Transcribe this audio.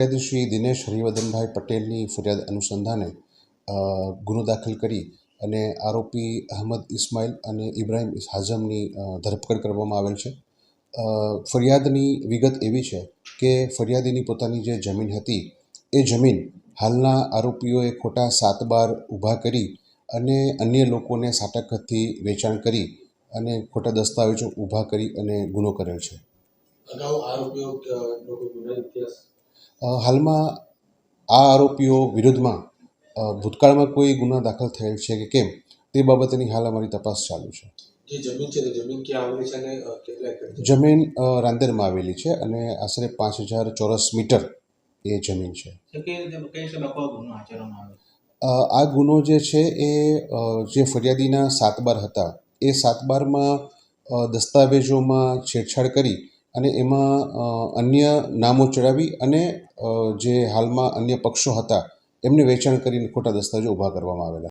ફરિયાદી શ્રી દિનેશ હરિવર્ધનભાઈ પટેલની ફરિયાદ અનુસંધાને ગુનો દાખલ કરી અને આરોપી અહમદ ઇસ્માઇલ અને ઇબ્રાહિમ હાઝમની ધરપકડ કરવામાં આવેલ છે. ફરિયાદની વિગત એવી છે કે ફરિયાદીની પોતાની જે જમીન હતી એ જમીન હાલના આરોપીઓએ ખોટા 7/12 ઊભા કરી અને અન્ય લોકોને સાટાકતથી વેચાણ કરી અને ખોટા દસ્તાવેજો ઊભા કરી અને ગુનો કરેલ છે. અગાઉ આરોપીઓ ગુનાહિત ઇતિહાસ હાલમાં આ આરોપીઓ વિરુદ્ધમાં ભૂતકાળમાં કોઈ ગુના દાખલ થયેલ છે કે કેમ તે બાબતની હાલ અમારી તપાસ ચાલુ છે. જે જમીન છે તે જમીન ક્યાં આવેલી છે અને કેટલા એકર છે? જમીન રાંદેરમાં આવેલી છે અને આશરે 5000 ચોરસ મીટર એ જમીન છે. આ ગુનો જે છે એ જે ફરિયાદીના 7/12 હતા એ 7/12માં દસ્તાવેજોમાં છેડછાડ કરી અને એમાં અન્ય નામો ચડાવી અને જે હાલમાં અન્ય પક્ષો હતા એમને વેચાણ કરીને ખોટા દસ્તાવેજો ઊભા કરવામાં આવેલા.